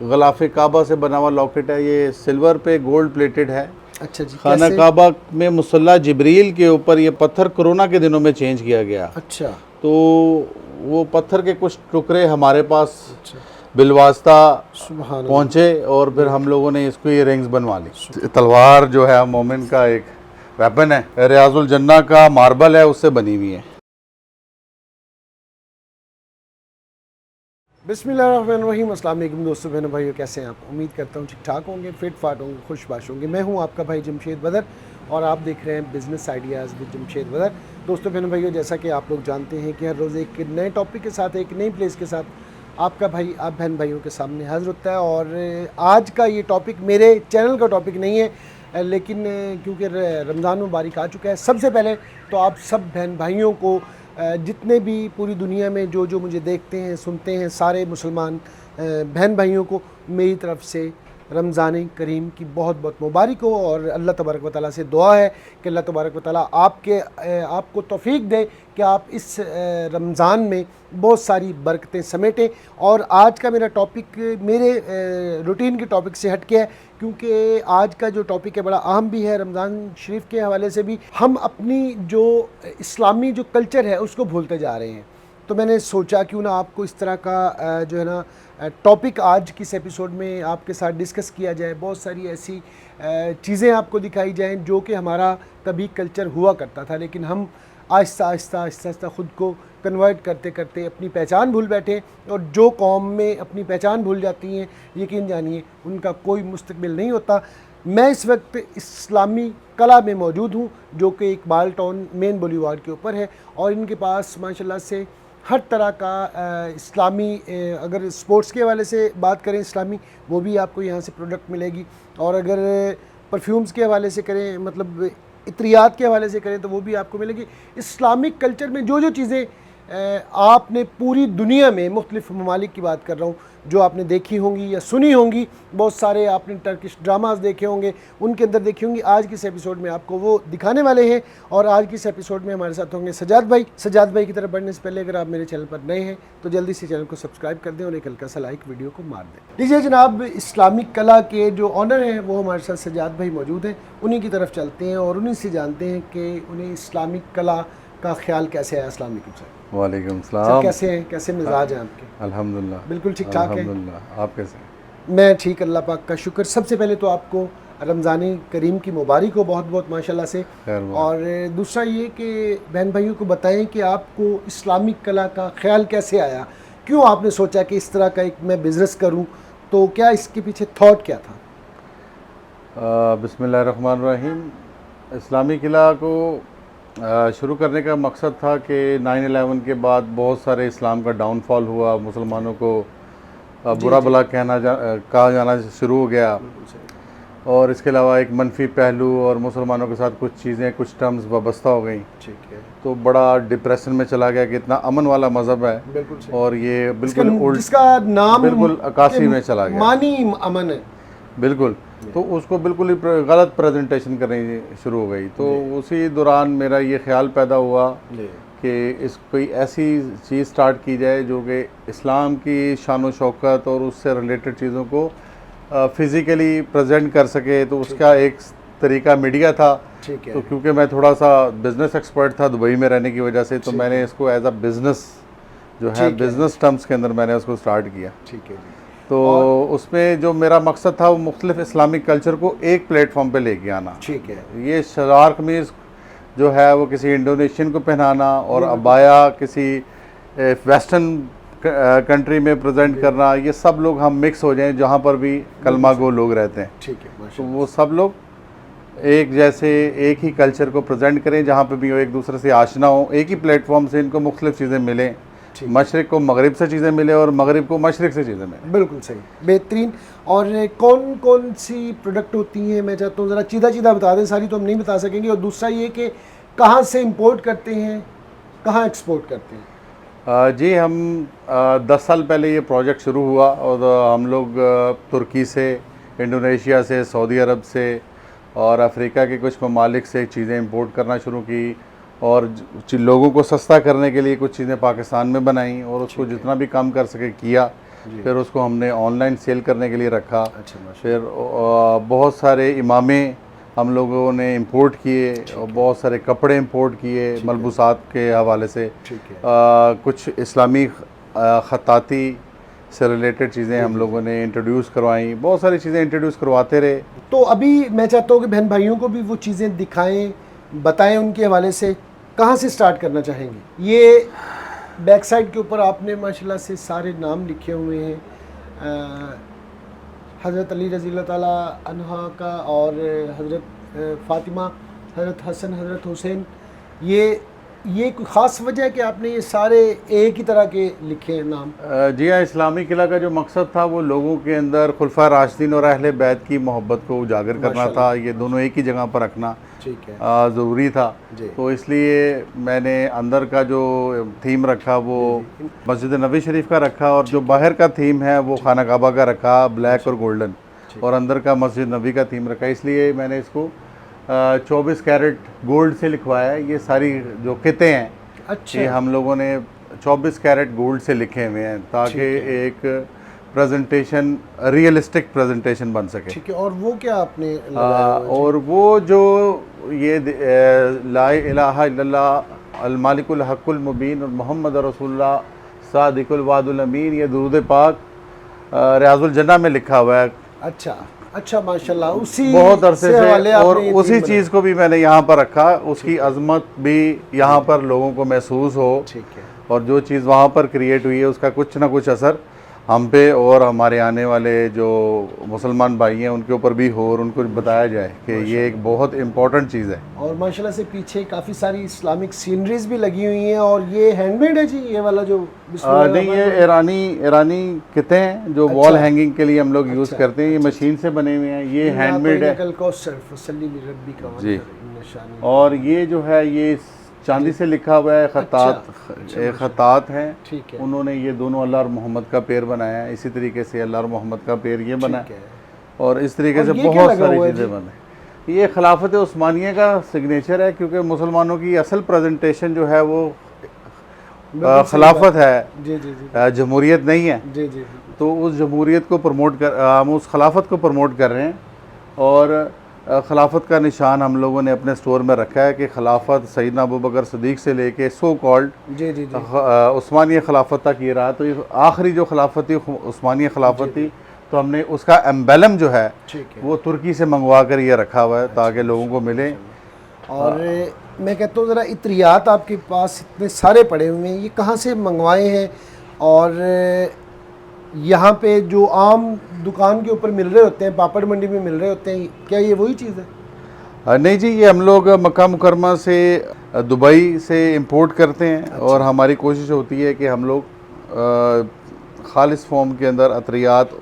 गलाफ काबा से बना हुआ लॉकेट है, ये सिल्वर पे गोल्ड प्लेटेड है। अच्छा जी, खाना कैसे? काबा में मुसल्ला जिब्रील के ऊपर ये पत्थर कोरोना के दिनों में चेंज किया गया। अच्छा तो वो पत्थर के कुछ टुकड़े हमारे पास अच्छा, बिलवास्ता सुभान अल्लाह। पहुँचे और फिर हम लोगों ने इसको ये रिंग्स बनवा ली। तलवार जो है मोमिन का एक वेपन है, रियाजुल जन्ना का मार्बल है, उससे बनी हुई है। बिस्मिल्लाहिर्रहमानिर्रहीम। अस्सलाम वालेकुम दोस्तों, बहनों भाइयों, कैसे हैं आप? उम्मीद करता हूँ ठीक ठाक होंगे, फिट फाट होंगे, खुशबाश होंगे। मैं हूँ आपका भाई जमशेद बदर और आप देख रहे हैं बिज़नेस आइडियाज़ विद जमशेद बदर। दोस्तों बहनों भाइयों, जैसा कि आप लोग जानते हैं कि हर रोज़ एक नए टॉपिक के साथ, एक नई प्लेस के साथ आपका भाई आप बहन भाइयों के सामने हाजिर होता है। और आज का ये टॉपिक मेरे चैनल का टॉपिक नहीं है, लेकिन क्योंकि रमज़ान मुबारक आ चुका है, सबसे पहले तो आप सब बहन भाइयों को, जितने भी पूरी दुनिया में जो मुझे देखते हैं सुनते हैं, सारे मुसलमान बहन भाइयों को मेरी तरफ से रमज़ान करीम की बहुत बहुत मुबारक हो। और अल्लाह तबारक व तआला से दुआ है कि अल्लाह तबारक व तआला आपको तौफीक दे कि आप इस रमज़ान में बहुत सारी बरकतें समेटें। और आज का मेरा टॉपिक मेरे रूटीन के टॉपिक से हट के है, क्योंकि आज का जो टॉपिक है बड़ा अहम भी है। रमज़ान शरीफ के हवाले से भी हम अपनी जो इस्लामी जो कल्चर है उसको भूलते जा रहे हैं। तो मैंने सोचा क्यों ना आपको इस तरह का जो है ना टॉपिक आज किस एपिसोड में आपके साथ डिस्कस किया जाए। बहुत सारी ऐसी चीज़ें आपको दिखाई जाएं जो कि हमारा कभी कल्चर हुआ करता था, लेकिन हम आहिस्ता आहिस्ता आहिस्ता आहिस्ता ख़ुद को कन्वर्ट करते करते अपनी पहचान भूल बैठे। और जो कौम में अपनी पहचान भूल जाती हैं, यकीन जानिए उनका कोई मुस्तकबिल नहीं होता। मैं इस वक्त इस्लामी कला में मौजूद हूँ, जो कि इकबाल टाउन मेन बुलीवार्ड के ऊपर है। और इनके पास माशाल्लाह से हर तरह का इस्लामी, अगर स्पोर्ट्स के हवाले से बात करें इस्लामी, वो भी आपको यहाँ से प्रोडक्ट मिलेगी। और अगर परफ्यूम्स के हवाले से करें, मतलब इत्रियात के हवाले से करें, तो वो भी आपको मिलेगी। इस्लामिक कल्चर में जो चीज़ें आपने पूरी दुनिया में मुख्तलिफ़ ममालिक की बात कर रहा हूँ, जो आपने देखी होंगी या सुनी होंगी, बहुत सारे आपने टर्किश ड्रामास देखे होंगे, उनके अंदर देखी होंगी, आज के इस एपिसोड में आपको वो दिखाने वाले हैं। और आज के इस एपिसोड में हमारे साथ होंगे सजाद भाई। सजाद भाई की तरफ बढ़ने से पहले अगर आप मेरे चैनल पर नए हैं तो जल्दी से चैनल को सब्सक्राइब कर दें और एक हल्का सा लाइक वीडियो को मार दें। लीजिए जनाब, इस्लामिक कला के जो ऑनर हैं वो हमारे साथ सजाद भाई मौजूद हैं। उन्हीं की तरफ चलते हैं और उन्हीं से जानते हैं कि उन्हें इस्लामिक कला का ख्याल कैसे आया। अस्सलाम वालेकुम सर। वालेकुम सलाम। कैसे हैं, कैसे मिजाज हैं आपके? अल्हम्दुलिल्लाह बिल्कुल ठीक ठाक है। अल्हम्दुलिल्लाह। आप कैसे हैं? मैं ठीक, अल्लाह पाक का शुक्र। सबसे पहले तो आपको रमज़ान करीम की मुबारक हो बहुत बहुत माशाल्लाह से। और दूसरा ये कि बहन भाइयों को बताएं कि आपको इस्लामिक कला का ख्याल कैसे आया, क्यों आपने सोचा कि इस तरह का एक मैं बिज़नेस करूं, तो क्या इसके पीछे थॉट क्या था? बिस्मिल्लाहिर्रहमानिर्रहीम। इस्लामी कला को शुरू करने का मकसद था कि 9/11 के बाद बहुत सारे इस्लाम का डाउनफॉल हुआ, मुसलमानों को बुरा भला कहा जाना शुरू हो गया। और इसके अलावा एक मनफी पहलू और मुसलमानों के साथ कुछ चीज़ें, कुछ टर्म्स वाबस्ता हो गई। ठीक है। तो बड़ा डिप्रेशन में चला गया कि इतना अमन वाला मज़हब है, बिल्कुल और ये बिल्कुल जिसका नाम बिल्कुल अकासी में चला गया, मानी अमन है। बिल्कुल। तो उसको बिल्कुल ही गलत प्रेजेंटेशन करनी शुरू हो गई। तो उसी दौरान मेरा ये ख्याल पैदा हुआ कि इस कोई ऐसी चीज़ स्टार्ट की जाए जो कि इस्लाम की शान व शौकत और उससे रिलेटेड चीज़ों को फ़िज़िकली प्रेजेंट कर सके। तो उसका एक तरीका मीडिया था। ठीक है। तो क्योंकि मैं थोड़ा सा बिज़नेस एक्सपर्ट था दुबई में रहने की वजह से, तो मैंने इसको एज अ बिज़नेस जो है बिज़नेस टर्म्स के अंदर मैंने उसको स्टार्ट किया। ठीक है। तो उसमें जो मेरा मकसद था वो मुख्तलिफ इस्लामिक कल्चर को एक प्लेटफॉर्म पे लेके आना। ठीक है। ये शलवार कमीज़ जो है वो किसी इंडोनेशियन को पहनाना और अबाया किसी वेस्टर्न कंट्री में प्रेजेंट करना, ये सब लोग हम मिक्स हो जाएं जहाँ पर भी कलमा गो लोग रहते हैं। ठीक है। तो वो सब लोग एक जैसे एक ही कल्चर को प्रेजेंट करें, जहाँ पर भी वो एक दूसरे से आशना हो, एक ही प्लेटफॉर्म से इनको मुख्तलिफ चीज़ें मिलें। मशरिक़ को मगरिब से चीज़ें मिले और मगरिब को मशरिक़ से चीज़ें मिले। बिल्कुल सही, बेहतरीन। और कौन कौन सी प्रोडक्ट होती हैं, मैं चाहता हूँ ज़रा सीधा बता दें, सारी तो हम नहीं बता सकेंगे। और दूसरा ये कि कहाँ से इंपोर्ट करते हैं, कहाँ एक्सपोर्ट करते हैं? जी, हम 10 साल पहले ये प्रोजेक्ट शुरू हुआ और हम लोग तुर्की से, इंडोनेशिया से, सऊदी अरब से और अफ्रीका के कुछ ममालिक से चीज़ें इंपोर्ट करना शुरू की। और लोगों को सस्ता करने के लिए कुछ चीज़ें पाकिस्तान में बनाई और उसको जितना भी कम कर सके किया। फिर उसको हमने ऑनलाइन सेल करने के लिए रखा। अच्छा माशाल्लाह। फिर बहुत सारे इमामे हम लोगों ने इंपोर्ट किए और बहुत सारे कपड़े इंपोर्ट किए मलबूसात के हवाले से। ठीक है। कुछ इस्लामी ख़त्ताती से रिलेटेड चीज़ें हम लोगों ने इंट्रोड्यूस करवाई, बहुत सारी चीज़ें इंट्रोड्यूस करवाते रहे। तो अभी मैं चाहता हूँ कि बहन भाइयों को भी वो चीज़ें दिखाएं, बताएं उनके हवाले से। कहाँ से स्टार्ट करना चाहेंगे? ये बैक साइड के ऊपर आपने माशाल्लाह से सारे नाम लिखे हुए हैं, हज़रत अली रज़ी अल्लाह ताला अन्हा का और हज़रत फ़ातिमा, हज़रत हसन, हज़रत हुसैन। ये कोई ख़ास वजह है कि आपने ये सारे एक ही तरह के लिखे हैं नाम? जी हाँ, इस्लामी किला का जो मकसद था वो लोगों के अंदर खुलफा राशिदीन और अहले बैत की मोहब्बत को उजागर करना था। ये दोनों एक ही जगह पर रखना ठीक है, ज़रूरी था। तो इसलिए मैंने अंदर का जो थीम रखा वो मस्जिद नबी शरीफ का रखा, और जो बाहर का थीम है वो खाना काबा का रखा, ब्लैक और गोल्डन, और अंदर का मस्जिद नबी का थीम रखा। इसलिए मैंने इसको 24 कैरेट गोल्ड से लिखवाया है। ये सारी जो किते हैं अच्छा, ये हम लोगों ने 24 कैरेट गोल्ड से लिखे हुए हैं ताकि एक प्रेजेंटेशन, रियलिस्टिक प्रेजेंटेशन बन सके। ठीक है। और वो क्या आपने लगाया हुआ है? और वो जो ये ला इलाहा इल्लल्लाह अल मालिकुल हक़्क़ुल मुबीन और मोहम्मद रसूलुल्लाह सादिकुल वादुल अमीन, ये दुरूद पाक रियाजुल जन्नह में लिखा हुआ है। अच्छा अच्छा माशाल्लाह, उसी बहुत अरसे से, हवाले और आपने ये उसी थीम चीज़ को भी मैंने यहाँ पर रखा, उसकी अजमत भी यहाँ पर लोगों को महसूस हो। ठीक है। और जो चीज़ वहाँ पर क्रिएट हुई है उसका कुछ ना कुछ असर हम पे और हमारे आने वाले जो मुसलमान भाई हैं उनके ऊपर भी हो, और उनको बताया जाए कि ये एक बहुत इम्पोर्टेंट चीज़ है। और माशाल्लाह से पीछे काफ़ी सारी इस्लामिक सीनरीज भी लगी हुई हैं। और ये हैंडमेड है जी, ये वाला जो नहीं, ये ईरानी किते हैं जो वॉल हैंगिंग के लिए हम लोग यूज़ करते हैं। ये मशीन से बने हुए हैं, ये हैंडमेड है जी। और ये जो है ये चांदी से लिखा हुआ है, खतात हैं। ठीक है। उन्होंने ये दोनों अल्लाह और मोहम्मद का पेड़ बनाया है, इसी तरीके से अल्लाह और मोहम्मद का पेड़ ये बना है, और इस तरीके से बहुत सारी चीज़ें बने। ये खिलाफत उस्मानिया का सिग्नेचर है, क्योंकि मुसलमानों की असल प्रेजेंटेशन जो है वो खिलाफत है, जमहूरियत नहीं है। जी जी। तो उस जमहूरियत को प्रमोट कर, हम उस खिलाफत को प्रमोट कर रहे हैं। और खिलाफत का निशान हम लोगों ने अपने स्टोर में रखा है कि खिलाफत सैयदना अबू बकर सिद्दीक़ से लेके सो कॉल्ड जी जी जी उस्मानिया खिलाफत तक ये रहा। तो ये आखिरी जो खिलाफत थी उस्मानिया खिलाफत थी, तो हमने उसका एम्बेलम जो है वो तुर्की से मंगवा कर ये रखा हुआ है ताकि लोगों को मिले। और मैं कहता हूँ ज़रा इत्रियात आपके पास इतने सारे पड़े हुए हैं, ये कहाँ से मंगवाए हैं? और यहाँ पे जो आम दुकान के ऊपर मिल रहे होते हैं, पापड़ मंडी में मिल रहे होते हैं, क्या ये वही चीज़ है? नहीं जी, ये हम लोग मक्का मुकरमा से, दुबई से इंपोर्ट करते हैं। अच्छा। और हमारी कोशिश होती है कि हम लोग खालिस फॉर्म के अंदर अतरियात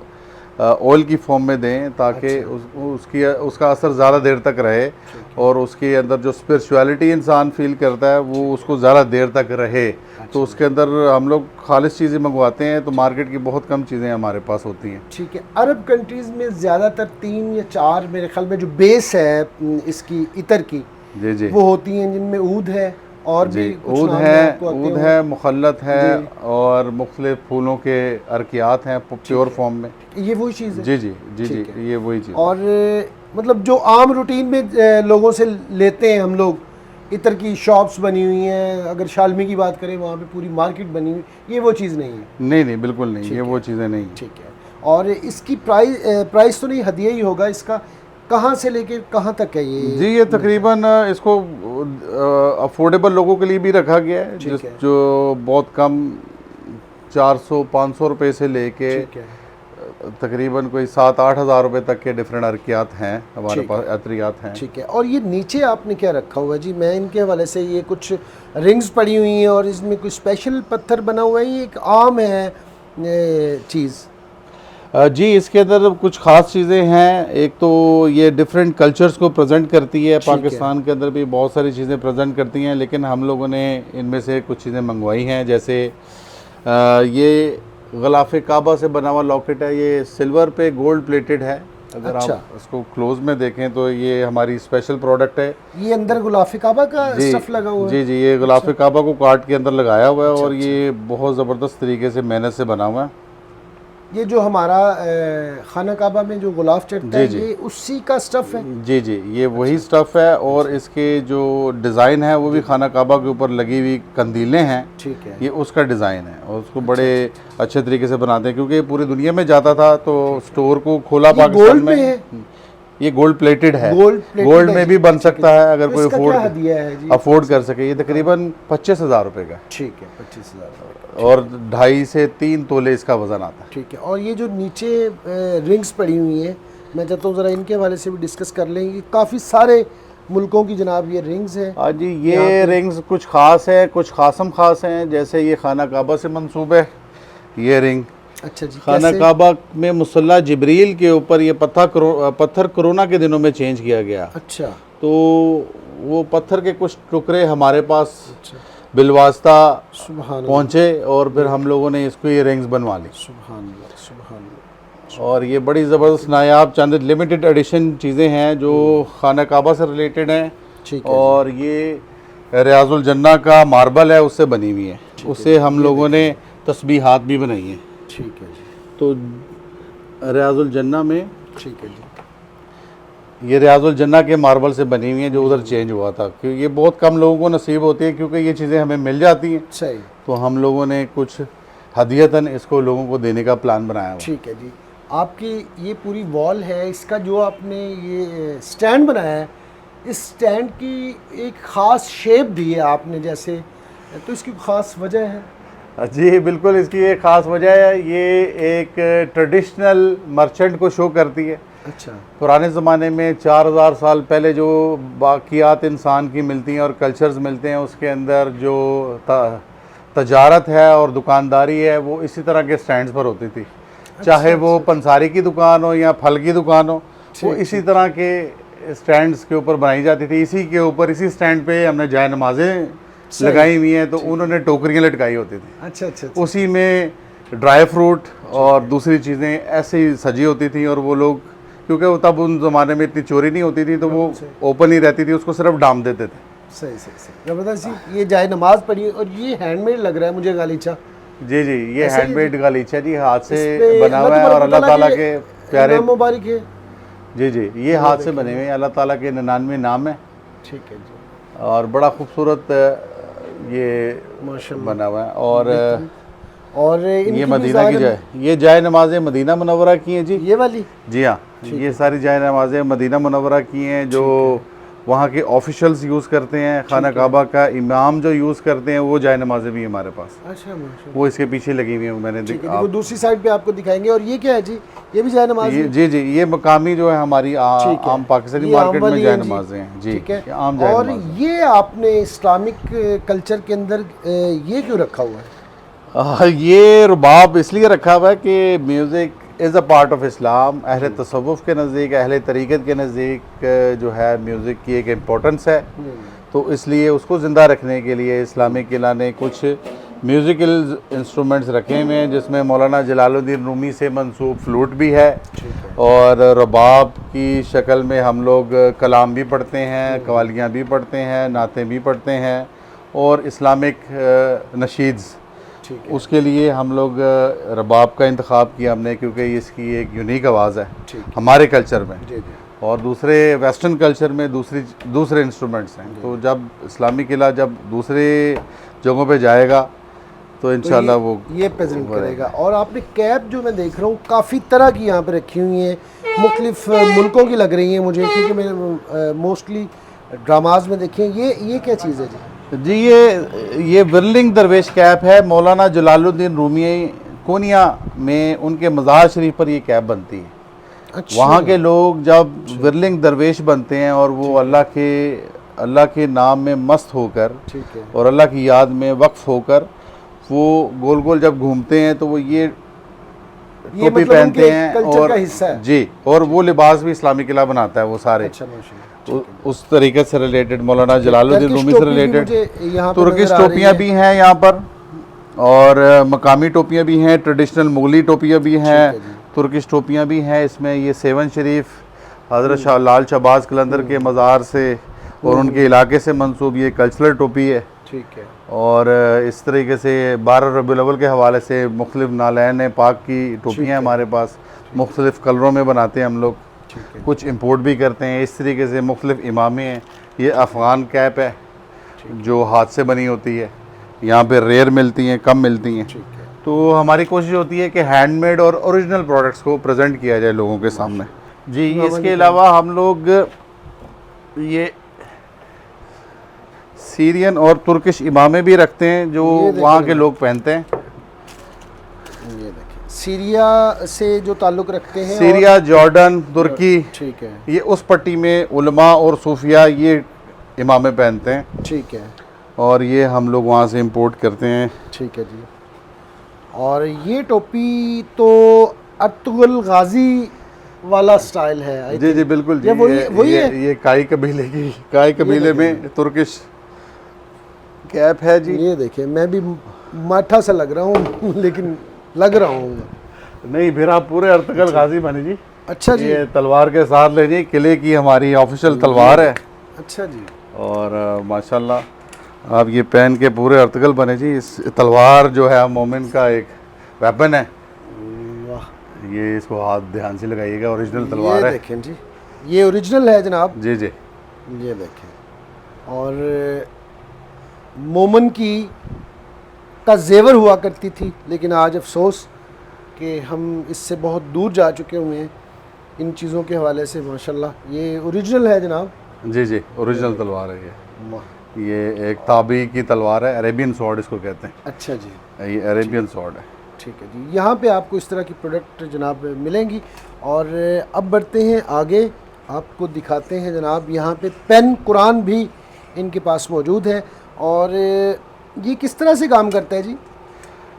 ऑयल की फॉर्म में दें ताकि अच्छा। उसका असर ज़्यादा देर तक रहे, और उसके अंदर जो स्पिरिचुअलिटी इंसान फील करता है वो उसको ज़्यादा देर तक रहे। अच्छा। तो उसके अंदर हम लोग खालिस चीज़ें मंगवाते हैं, तो मार्केट की बहुत कम चीज़ें हमारे पास होती हैं। ठीक है। अरब कंट्रीज़ में ज़्यादातर 3 या 4 मेरे ख्याल में जो बेस है इसकी इतर की, जी जी, वो होती हैं जिनमें ऊद है और भी ऊद है, मुखल्लत है, और मुख्तलिफ फूलों के अर्कियात हैं प्योर फॉर्म में। ये वही चीज़ है? जी जी जी जी, ये वही चीज़। और मतलब जो आम रूटीन में लोगों से लेते हैं हम लोग, इतर की शॉप्स बनी हुई हैं, अगर शालमी की बात करें वहाँ पे पूरी मार्केट बनी हुई, ये वो चीज़ नहीं है? नहीं नहीं, बिल्कुल नहीं, ये वो चीज़ें नहीं। ठीक है। और इसकी प्राइस तो नहीं, हदिया ही होगा इसका, कहाँ से लेके कहाँ तक है ये? जी, ये तकरीबन इसको अफोर्डेबल लोगों के लिए भी रखा गया है, जो बहुत कम 400-500 रुपये से लेके तकरीबन कोई 7-8 हज़ार रुपये तक के डिफरेंट अर्कियात हैं हमारे पास, अतरियात हैं। ठीक है। और ये नीचे आपने क्या रखा हुआ है जी? मैं इनके हवाले से, ये कुछ रिंग्स पड़ी हुई हैं और इसमें कुछ स्पेशल पत्थर बना हुआ है, ये एक आम है चीज़? जी, इसके अंदर कुछ ख़ास चीज़ें हैं। एक तो ये डिफरेंट कल्चर्स को प्रेजेंट करती है। पाकिस्तान के अंदर भी बहुत सारी चीज़ें प्रेजेंट करती हैं, लेकिन हम लोगों ने इनमें से कुछ चीज़ें मंगवाई हैं। जैसे ये ग़िलाफ़े काबा से बना हुआ लॉकेट है, ये सिल्वर पे गोल्ड प्लेटेड है। अगर आप इसको क्लोज में देखें तो ये हमारी स्पेशल प्रोडक्ट है। ये अंदर ग़िलाफ़े काबा का स्टफ लगा हुआ है? जी जी, ये ग़िलाफ़े काबा को काट के अंदर लगाया हुआ है, और ये बहुत ज़बरदस्त तरीके से मेहनत से बना हुआ है। ये जो हमारा खाना काबा में जो गुलाफ चढ़ता है, ये उसी का स्टफ़ है? जी जी, ये वही स्टफ़ है, और इसके जो डिज़ाइन है वो भी खाना काबा के ऊपर लगी हुई कंदीलें हैं, ठीक है, ये उसका डिज़ाइन है, और उसको बड़े अच्छे तरीके से बनाते हैं, क्योंकि पूरी दुनिया में जाता था तो स्टोर को खोला पाकिस्तान में है। ये गोल्ड प्लेटेड है, गोल्ड में भी बन सकता है अगर कोई अफोर्ड कर सके। ये तकरीबन 25,000 रुपये का। ठीक है, 25,000 और 2.5 से 3 तोले इसका वजन आता है। ठीक है। और ये जो नीचे रिंग्स पड़ी हुई हैं, मैं चाहता हूँ ज़रा इनके हवाले से भी डिस्कस कर लेंगे। काफ़ी सारे मुल्कों की जनाब ये रिंग्स हैं। हाँ जी, ये रिंग्स कुछ ख़ास है, कुछ खासम ख़ास हैं। जैसे ये खाना काबा से मंसूब है ये रिंग। अच्छा जी, खाना काबा में मुसल्ला जिब्रील के ऊपर ये पत्थर कोरोना के दिनों में चेंज किया गया। अच्छा, तो वो पत्थर के कुछ टुकड़े हमारे पास बिलवास्ता पहुँचे, और फिर हम लोगों ने इसको ये रिंग्स बनवा ली। सुभान अल्लाह, सुभान अल्लाह। और ये बड़ी ज़बरदस्त नायाब चंद लिमिटेड एडिशन चीज़ें हैं जो खाना काबा से रिलेटेड हैं। ठीक है। और ये रियाजुल जन्ना का मार्बल है, उससे बनी हुई है। उससे हम लोगों ने तस्बीहात भी बनाई हैं। ठीक है जी। तो रियाजुल जन्ना में, ठीक है जी, ये रियाजुल जन्ना के मार्बल से बनी हुई है जो उधर चेंज हुआ था, क्योंकि ये बहुत कम लोगों को नसीब होती है, क्योंकि ये चीज़ें हमें मिल जाती हैं। सही। तो हम लोगों ने कुछ हदियतन इसको लोगों को देने का प्लान बनाया हुआ। ठीक है जी। आपकी ये पूरी वॉल है, इसका जो आपने ये स्टैंड बनाया है, इस स्टैंड की एक ख़ास शेप दी है आपने जैसे, तो इसकी ख़ास वजह है? जी बिल्कुल, इसकी एक ख़ास वजह है, ये एक ट्रेडिशनल मर्चेंट को शो करती है। अच्छा। पुराने ज़माने में 4000 साल पहले जो बाक़ियात इंसान की मिलती हैं और कल्चर्स मिलते हैं, उसके अंदर जो तजारत है और दुकानदारी है वो इसी तरह के स्टैंड्स पर होती थी। चाहे वो पंसारी की दुकान हो या फल की दुकान हो, वो इसी तरह के स्टैंड्स के ऊपर बनाई जाती थी। इसी के ऊपर, इसी स्टैंड पे हमने जाए नमाजें लगाई हुई हैं, तो उन्होंने टोकरियाँ लटकाई होती थी। अच्छा अच्छा। उसी में ड्राई फ्रूट और दूसरी चीज़ें ऐसे ही सजी होती थी, और वो लोग, क्योंकि वो तब उन ज़माने में इतनी चोरी नहीं होती थी, तो वो ओपन ही रहती थी, उसको सिर्फ डाम देते थे। सही सही सही, ज़बरदस्त जी। ये जाए नमाज पढ़ी, और ये हैंडमेड लग रहा है मुझे गालीचा। जी जी, ये हैंडमेड गालीचा जी, हाथ से बना हुआ है, और अल्लाह ताला के प्यारे मुबारक है। जी जी, ये हाथ से बने हुए हैं, अल्लाह ताला के 99 नाम है। ठीक है जी। और बड़ा खूबसूरत ये माशाल्लाह बना हुआ है। और ये मदीना की जाए, ये जाए नमाज़ें मदीना मुनव्वरा की हैं जी। ये वाली? जी हाँ, ये सारी जाए नमाज़ें मदीना मुनव्वरा की हैं, जो वहाँ के ऑफिशियल्स यूज़ करते हैं। खाना काबा का इमाम जो यूज़ करते हैं, वो जाए नमाज़ें भी हमारे पास। अच्छा, वो इसके पीछे लगी हुई है, मैंने वो दूसरी साइड पे आपको दिखाएंगे। और ये क्या है जी? ये भी जाए नमाज़? जी जी, ये मकामी जो है हमारी आम पाकिस्तानी मार्केट में जाए नमाज़ें हैं जी। ठीक है। आम जाए और ये आपने इस्लामिक कल्चर के अंदर ये क्यों रखा हुआ है? ये रुबाब इसलिए रखा हुआ है कि music is a part of Islam. अहले तसव्वुफ़ के नज़दीक, अहले तरीक़त के नज़दीक जो है म्यूज़िक की एक इम्पोर्टेंस है, तो इसलिए उसको ज़िंदा रखने के लिए इस्लामिक किला ने कुछ म्यूज़िकल इंस्ट्रूमेंट्स रखे हुए हैं, जिसमें मौलाना जलालुद्दीन रूमी से मंसूब फ्लूट भी है, और रुबाब की शक्ल में हम लोग कलाम भी पढ़ते हैं, कवालियाँ भी पढ़ते हैं, नातें भी पढ़ते हैं, और इस्लामिक नशीद्स। उसके लिए हम लोग रबाब का इंतखाब किया हमने, क्योंकि इसकी एक यूनिक आवाज़ है हमारे कल्चर में। और दूसरे वेस्टर्न कल्चर में दूसरे इंस्ट्रूमेंट्स हैं। तो जब इस्लामी किला जब दूसरे जगहों पे जाएगा तो इंशाल्लाह वो ये प्रेजेंट करेगा। और आपने कैप जो मैं देख रहा हूँ काफ़ी तरह की यहाँ पे रखी हुई हैं, मुख्तलिफ मुल्कों की लग रही हैं मुझे, क्योंकि मैंने मोस्टली ड्रामाज में देखी हैं। ये क्या चीज़ है जी? जी, ये विरलिंग दरवेश कैप है। मौलाना जलालुद्दीन रूमी कोनिया में उनके मज़ार शरीफ पर ये कैप बनती है। अच्छा। वहाँ के लोग जब विरलिंग दरवेश बनते हैं और वो अल्लाह के नाम में मस्त होकर और अल्लाह की याद में वक्फ होकर वो गोल गोल जब घूमते हैं, तो वो ये टोपी मतलब पहनते हैं, और का हिस्सा है। जी, और वो लिबास भी इस्लामी किला बनाता है वो सारे। अच्छा, उस तरीके से रिलेटेड मौलाना जलालुद्दीन रूमी से रिलेटेड तुर्किश टोपियाँ भी हैं यहाँ पर, और मकामी टोपियाँ भी हैं, ट्रेडिशनल मुगली टोपियाँ भी हैं, तुर्किश टोपियाँ भी हैं। इसमें ये सेवन शरीफ हज़रत शाह लाल शहबाज कलंदर के मज़ार से और उनके इलाके से मंसूब ये कल्चरल टोपी है। ठीक है। और इस तरीके से 12 रबीउल अव्वल के हवाले से मुख्तलिफ नालैन पाक की टोपियाँ हैं हमारे पास, मुख्तलिफ कलरों में बनाते हैं हम लोग, कुछ इंपोर्ट भी करते हैं। इस तरीके से मुख्तलिफ इमामे हैं। ये अफ़गान कैप है जो हाथ से बनी होती है, यहाँ पे रेयर मिलती हैं, कम मिलती हैं। तो हमारी कोशिश होती है कि हैंडमेड और ओरिजिनल प्रोडक्ट्स को प्रेजेंट किया जाए लोगों के सामने। जी, इसके अलावा हम लोग ये सीरियन और तुर्किश इमामे भी रखते हैं जो वहाँ के लोग पहनते हैं। ये देखिए, सीरिया से जो ताल्लुक़ रखते हैं, सीरिया, जॉर्डन, तुर्की, ठीक है, ये उस पट्टी में उलमा और सूफिया ये इमामे पहनते हैं। ठीक है। और ये हम लोग वहाँ से इंपोर्ट करते हैं। ठीक है जी। और ये टोपी तो अर्तुगरुल गाजी वाला स्टाइल है। जी जी बिल्कुल जी। ये काई कबीले में तुर्किश कैप है जी। ये देखिए, मैं भी माठा सा लग रहा हूँ लेकिन लग रहा हूँ नहीं, फिर आप पूरे अर्तुगरुल गाजी बने जी। अच्छा जी। ये तलवार के साथ ले जी, किले की हमारी ऑफिशियल तलवार है। अच्छा जी। और माशाल्लाह आप ये पहन के पूरे अर्तुगरुल बने जी। इस तलवार जो है मोमिन का एक वेपन है। वाह, ये इसको हाथ ध्यान से लगाइएगा, ओरिजिनल तलवार है। देखें जी, ये ओरिजिनल है जनाब। जी जी, ये देखें। और मोमन की का जेवर हुआ करती थी, लेकिन आज अफसोस कि हम इससे बहुत दूर जा चुके हुए हैं इन चीज़ों के हवाले से। माशाल्लाह ये ओरिजिनल है जनाब। जी जी, ओरिजिनल तलवार है वाह, ये एक ताबी की तलवार है, अरेबियन स्वॉर्ड इसको कहते हैं। अच्छा जी, ये अरेबियन स्वॉर्ड है। ठीक है जी। यहाँ पे आपको इस तरह की प्रोडक्ट जनाब मिलेंगी। और अब बढ़ते हैं आगे, आपको दिखाते हैं जनाब, यहाँ पे पेन कुरान भी इनके पास मौजूद है। और ये किस तरह से काम करता है जी?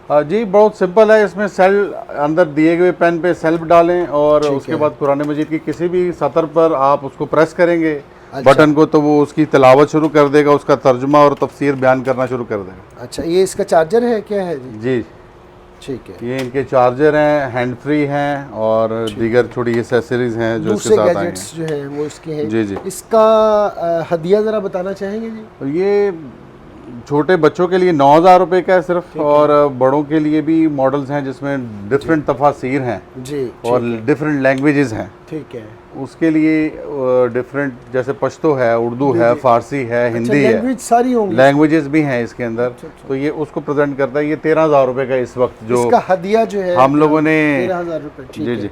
जी बहुत सिंपल है। इसमें सेल अंदर दिए गए पेन पे सेल्फ डालें और उसके बाद कुरान मजीद की किसी भी सतर पर आप उसको प्रेस करेंगे बटन को, तो वो उसकी तिलावत शुरू कर देगा, उसका तर्जुमा और तफसीर बयान करना शुरू कर देगा। अच्छा, ये इसका चार्जर है क्या है जी? जी ठीक है। ये इनके चार्जर हैं, हैंड फ्री हैं और दीगर छोटी एसेसरीज हैं जो इसके साथ आएंगे। जो हैं वो इसके हैं। जी जी। इसका हदिया ज़रा बताना चाहेंगे जी? ये छोटे बच्चों के लिए 9,000 रुपये का है सिर्फ, और बड़ों के लिए भी मॉडल्स हैं जिसमें डिफरेंट तफासिर हैं जी, और डिफरेंट लैंग्वेजेस हैं। ठीक है। उसके लिए डिफरेंट, जैसे पश्तो है, उर्दू है, फारसी है, हिंदी है, लैंग्वेज सारी होंगी, लैंग्वेजेस भी हैं इसके अंदर। तो ये उसको प्रेजेंट करता है। ये 13,000 रुपये का इस वक्त जो इसका हदिया जो है हम लोगों ने 13,000 रुपये। जी जी।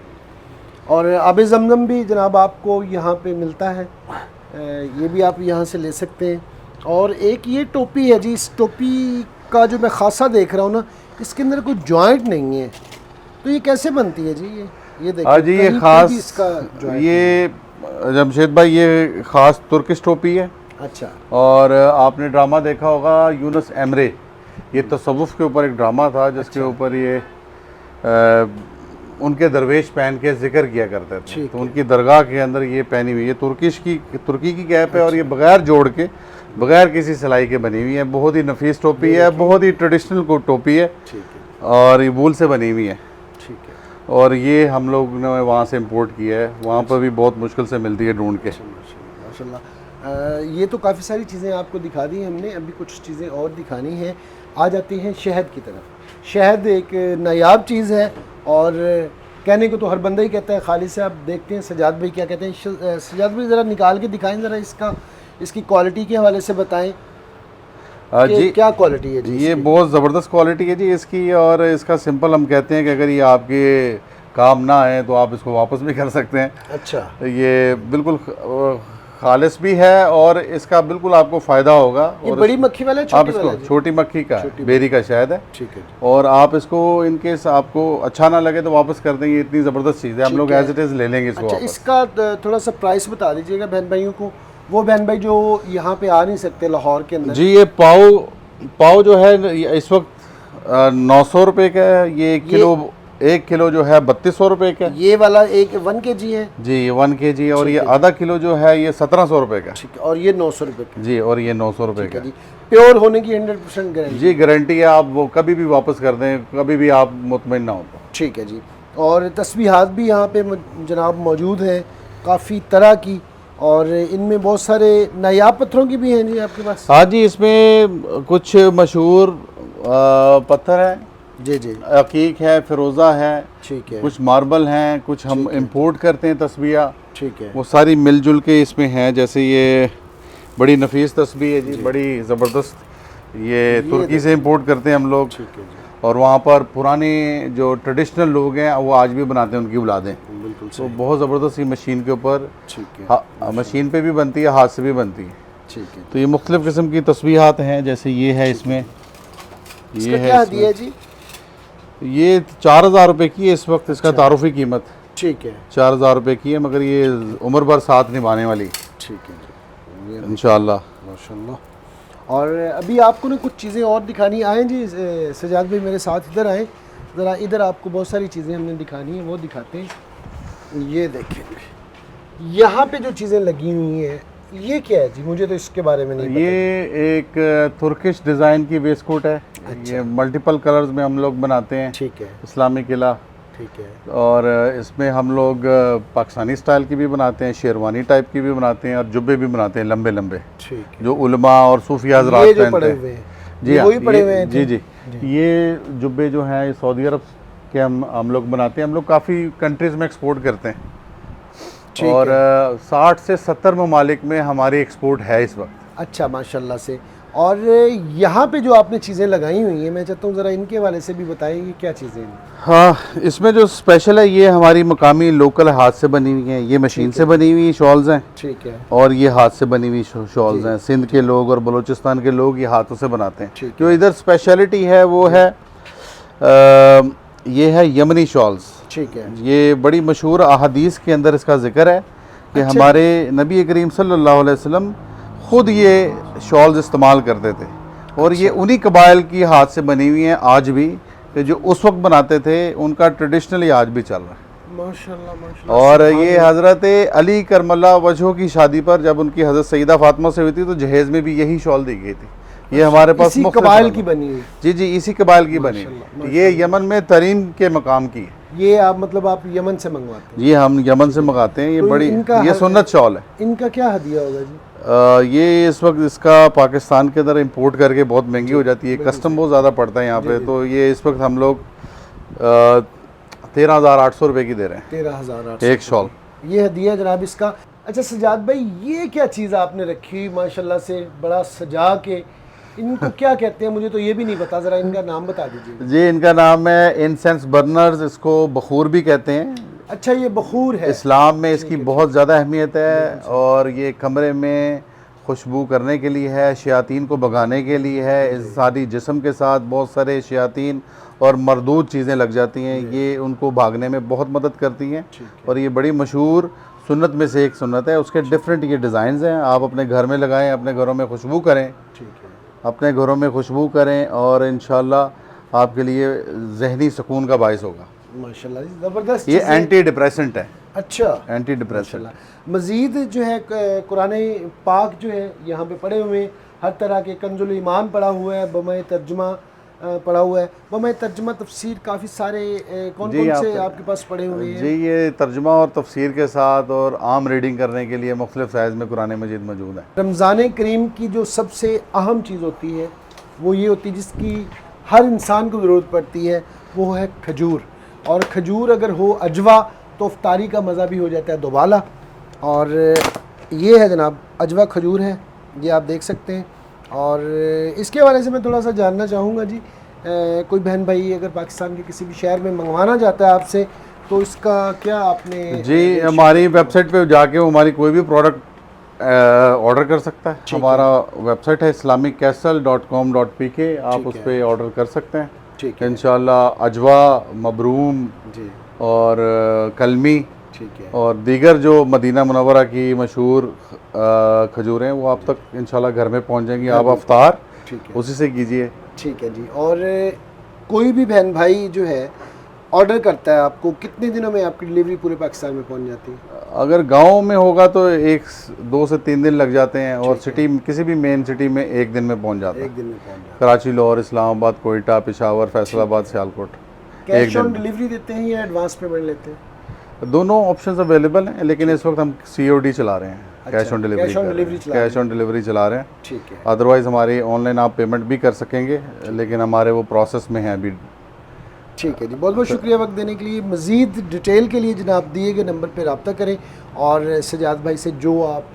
और आब ज़मज़म भी जनाब आपको यहाँ पे मिलता है, ये भी आप यहाँ से ले सकते हैं। और एक ये टोपी है जी, इस टोपी का जो मैं खासा देख रहा हूँ ना, इसके अंदर कोई जॉइंट नहीं है, तो ये कैसे बनती है जी? ये देखिए जी, ये खास, ये जमशेद भाई ये खास तुर्किश टोपी है। अच्छा। और आपने ड्रामा देखा होगा यूनुस एमरे, ये तसव्वुफ के ऊपर एक ड्रामा था जिसके ऊपर ये उनके दरवेश पहन के जिक्र किया करते थे, तो उनकी दरगाह के अंदर ये पहनी हुई है। तुर्की की कैप है और ये बगैर जोड़ के, बगैर किसी सिलाई के बनी हुई है। बहुत ही नफीस टोपी है, बहुत ही ट्रेडिशनल टोपी है और ये वूल से बनी हुई है। ठीक है। और ये हम लोग ने वहाँ से इंपोर्ट किया है, वहाँ पर भी बहुत मुश्किल से मिलती है ढूंढ के। माशाल्लाह। ये तो काफ़ी सारी चीज़ें आपको दिखा दी हमने, अभी कुछ चीज़ें और दिखानी हैं। आ जाती हैं शहद की तरफ। शहद एक नायाब चीज़ है और कहने को तो हर बंदा ही कहता है। खालिद से आप देखते हैं सजाद भाई क्या कहते हैं। सजाद भाई ज़रा निकाल के दिखाएं, ज़रा इसकी क्वालिटी के हवाले से बताएं जी, क्या क्वालिटी है जी? ये बहुत ज़बरदस्त क्वालिटी है जी इसकी। और इसका सिंपल हम कहते हैं कि अगर ये आपके काम ना आए तो आप इसको वापस भी कर सकते हैं। अच्छा। ये बिल्कुल खालिस भी है और इसका बिल्कुल आपको फ़ायदा होगा। ये बड़ी मक्खी वाला है, आप इसको छोटी मक्खी का बेरी का शहद है। ठीक है। और आप इसको इनकेस आपको अच्छा ना लगे तो वापस कर देंगे। इतनी ज़बरदस्त चीज़ है, हम लोग एज इट इज़ ले लेंगे इसको। अच्छा, इसका थोड़ा सा प्राइस बता दीजिएगा बहन भाइयों को, वो बहन भाई जो यहाँ पे आ नहीं सकते लाहौर के अंदर। जी, ये पाव जो है इस वक्त 900 रुपये का है। ये 1 किलो जो है 3200 रुपये का। ये वाला एक 1 kg है जी, 1 kg। और ये आधा किलो जो है ये 1700 रुपये का। ठीक है। और ये 900 रुपये का। जी, और ये 900 रुपये का। प्योर होने की 100% गारंटी। जी, गारंटी है। आप वो कभी भी वापस कर दें, कभी भी आप मुतमईन ना हो। ठीक है जी। और तस्बीहात भी यहाँ पे जनाब मौजूद हैं काफ़ी तरह की। और इनमें बहुत सारे नायाब पत्थरों की भी हैं जी आपके पास? हाँ जी, इसमें कुछ मशहूर पत्थर हैं। जी जी, अकीक है, फिरोज़ा है, ठीक है, कुछ मार्बल हैं, कुछ हम इंपोर्ट करते हैं तस्बीह, ठीक है, वो सारी मिलजुल के इसमें हैं। जैसे ये बड़ी नफीस तस्बीह है जी, बड़ी ज़बरदस्त। ये तुर्की से इंपोर्ट करते हैं हम लोग, ठीक है जी, और वहाँ पर पुराने जो ट्रेडिशनल लोग हैं वो आज भी बनाते हैं, उनकी औलादें। बिल्कुल तो सही, बहुत ज़बरदस्त ये मशीन के ऊपर, ठीक है, हाँ, मशीन पे भी बनती है, हाथ से भी बनती है। ठीक है। तो ये मुख्तलिफ़ किस्म की तस्बीहात हैं। जैसे ये है, इसमें इसका ये है, क्या दिया है जी? ये 4,000 रुपये की है इस वक्त, इसका तारुफी कीमत ठीक है, 4,000 रुपये की है, मगर ये उम्र भर साथ निभाने वाली ठीक है जी, ये इंशाअल्लाह। माशाल्लाह। और अभी आपको ना कुछ चीज़ें और दिखानी आए जी, सजाद भाई मेरे साथ इधर आए ज़रा, इधर आपको बहुत सारी चीज़ें हमने दिखानी है, वो दिखाते हैं। ये देखें यहाँ पे जो चीज़ें लगी हुई हैं, ये क्या है जी? मुझे तो इसके बारे में नहीं पता। ये एक तुर्किश डिज़ाइन की वेस्टकोट है। ये मल्टीपल कलर्स में हम लोग बनाते हैं, ठीक है, इस्लामी किला। ठीक है, और इसमें हम लोग पाकिस्तानी स्टाइल की भी बनाते हैं, शेरवानी टाइप की भी बनाते हैं, और जुब्बे भी बनाते हैं लंबे लंबे, ठीक है। जो उलमा और सूफी हज़रात ये जो पहनते पड़े हैं। हुए हैं, जी ये हाँ, वही पड़े हुए हैं जी जी, ये जुब्बे जो हैं, ये सऊदी अरब के हम लोग बनाते हैं। हम लोग काफ़ी कंट्रीज़ में एक्सपोर्ट करते हैं, ठीक और है। 60 से 70 ममालिक में हमारी एक्सपोर्ट है इस वक्त। अच्छा, माशाल्लाह से। और यहाँ पे जो आपने चीज़ें लगाई हुई हैं, मैं चाहता हूँ ज़रा इनके हवाले से भी बताइए, क्या चीज़ें हैं? हाँ, इसमें जो स्पेशल है, ये हमारी मकामी लोकल हाथ से बनी हुई हैं। ये मशीन से बनी हुई शॉल्स हैं, ठीक है, और ये हाथ से बनी हुई शॉल्स हैं। सिंध के लोग और बलूचिस्तान के लोग ये हाथों से बनाते हैं। ठीक जो इधर स्पेशलिटी है वो है ये है यमनी शॉल्स। ठीक है, ये बड़ी मशहूर अहादीस के अंदर इसका जिक्र है कि हमारे नबी करीम सल्लल्लाहु अलैहि वसल्लम ख़ुद ये शॉल्स इस्तेमाल करते थे, और ये उन्हीं कबाइल की हाथ से बनी हुई हैं आज भी, कि जो उस वक्त बनाते थे, उनका ट्रेडिशनली आज भी चल रहा है। माशाल्लाह माशाल्लाह। और ये हज़रत अली करमल्ला वजह की शादी पर जब उनकी हज़रत सईदा फातिमा से हुई थी, तो जहेज़ में भी यही शॉल दी गई थी। ये हमारे पास इसी मुख्तलिफ कबाइल रंग की बनी हुई? जी जी, इसी कबाइल की बनी हुई। ये यमन में तरीम के मकाम की है। ये आप मतलब आप यमन से मंगवाते हैं? ये हम यमन से मंगाते हैं। ये तो बड़ी, इनका ये सुन्नत शॉल है। इनका क्या हदिया होगा जी? ये इस वक्त इसका पाकिस्तान के अंदर इंपोर्ट करके बहुत महंगी हो जाती है, कस्टम बहुत ज़्यादा पड़ता है यहाँ पे। तो ये इस वक्त हम लोग 13,800 रुपये की दे रहे हैं, 13,800 एक शॉल। ये हदिया जनाब इसका। अच्छा सजाद भाई, ये क्या चीज़ आपने रखी माशाल्लाह से, बड़ा सजा के, इनको क्या कहते हैं? मुझे तो ये भी नहीं पता, ज़रा इनका नाम बता दीजिए जी, इनका नाम है इंसेंस बर्नर्स, इसको बखूर भी कहते हैं। अच्छा, ये बखूर है? इस्लाम में इसकी बहुत ज़्यादा अहमियत है, और ये कमरे में खुशबू करने के लिए है, शयातीन को भगाने के लिए है। इस सारी जिस्म के साथ बहुत सारे शयातीन और मरदूद चीज़ें लग जाती हैं, ये उनको भागने में बहुत मदद करती हैं। और ये बड़ी मशहूर सुन्नत में से एक सुन्नत है। उसके डिफरेंट ये डिज़ाइंस हैं, आप अपने घर में लगाएं, अपने घरों में खुशबू करें, ठीक है, अपने घरों में खुशबू करें, और इंशाल्लाह आपके लिए जहनी सुकून का बायस होगा। माशाल्लाह ज़बरदस्त। ये एंटी डिप्रेसेंट है। अच्छा, एंटी डिप्रेसेंट। मज़ीद जो है कुरान पाक जो है यहाँ पे पढ़े हुए हैं, हर तरह के कंजुल ईमान पढ़ा हुआ है, बमे तर्जुमा पढ़ा हुआ है, बमे तर्जुमा तफसीर काफ़ी सारे कौन कौन से आपके पास पढ़े हुए हैं? जी, ये तर्जुमा और तफसीर के साथ और आम रीडिंग करने के लिए मुख्तलिफ साइज़ में कुरान मजीद मौजूद है। रमज़ान करीम की जो सबसे अहम चीज़ होती है वो ये होती है जिसकी हर इंसान को ज़रूरत पड़ती है, वो है खजूर। और खजूर अगर हो अजवा तो इफ्तारी का मज़ा भी हो जाता है दोबाला। और ये है जनाब अजवा खजूर है, ये आप देख सकते हैं। और इसके हवाले से मैं थोड़ा सा जानना चाहूँगा जी, कोई बहन भाई अगर पाकिस्तान के किसी भी शहर में मंगवाना चाहता है आपसे, तो इसका क्या आपने? जी, हमारी वेबसाइट पे जाके वो हमारी कोई भी प्रोडक्ट ऑर्डर कर सकता है। हमारा वेबसाइट है islamicastle.com.pk, आप उस पर ऑर्डर कर सकते हैं। ठीक है, इंशाल्लाह अजवा, मबरूम जी, और कलमी ठीक है, और दीगर जो मदीना मुनव्वरा की मशहूर खजूरें, वो आप तक इंशाल्लाह घर में पहुंच जाएंगी। आप अफ्तार ठीक है, उसी से कीजिए। ठीक है जी। और कोई भी बहन भाई जो है ऑर्डर करता है, आपको कितने दिनों में आपकी डिलीवरी पूरे पाकिस्तान में पहुंच जाती है? अगर गांव में होगा तो 2 से 3 दिन लग जाते हैं, और सिटी किसी भी मेन सिटी में 1 दिन में पहुंच जाता है। 1 दिन में पहुंच जाता है। Karachi, Lahore, Islamabad, Quetta, Peshawar, Faisalabad, Sialkot. Cash on delivery देते हैं या एडवांस पेमेंट लेते हैं? दोनों ऑप्शंस अवेलेबल हैं, लेकिन इस वक्त हम COD चला रहे हैं, अच्छा, cash on delivery cash on delivery चला रहे हैं। कैश ऑन डिलीवरी चला रहे हैं। ठीक है, अदरवाइज़ हमारी ऑनलाइन आप पेमेंट भी कर सकेंगे, लेकिन हमारे वो प्रोसेस में है अभी। ठीक है जी, बहुत बहुत शुक्रिया वक्त देने के लिए। मज़ीद डिटेल के लिए जनाब दिए गए नंबर पर रब्ता करें और सजाद भाई से जो आप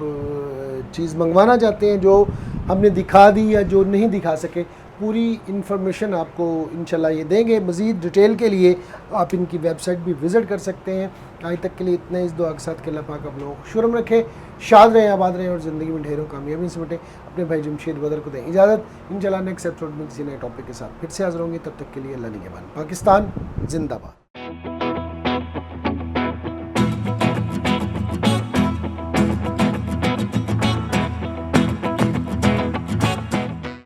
चीज़ मंगवाना चाहते हैं, जो हमने दिखा दी या जो नहीं दिखा सके, पूरी इन्फॉर्मेशन आपको इंशाल्लाह ये देंगे। मज़ीद डिटेल के लिए आप इनकी वेबसाइट भी विज़िट कर सकते हैं। आज तक के लिए इतना, इस दुआ के साथ कि अल्लाह पाक आप लोगों को खुशरम रखे, शाद रहें, आबाद रहें और ज़िंदगी में ढेरों कामयाबी से बटें। अपने भाई जमशेद बदर को दें इजाज़त। इंशाल्लाह नेक्स्ट एपिसोड में किसी नए टॉपिक के साथ फिर से हाज़िर होंगे। तब तक के लिए अल्लाह निगहबान। पाकिस्तान जिंदाबाद।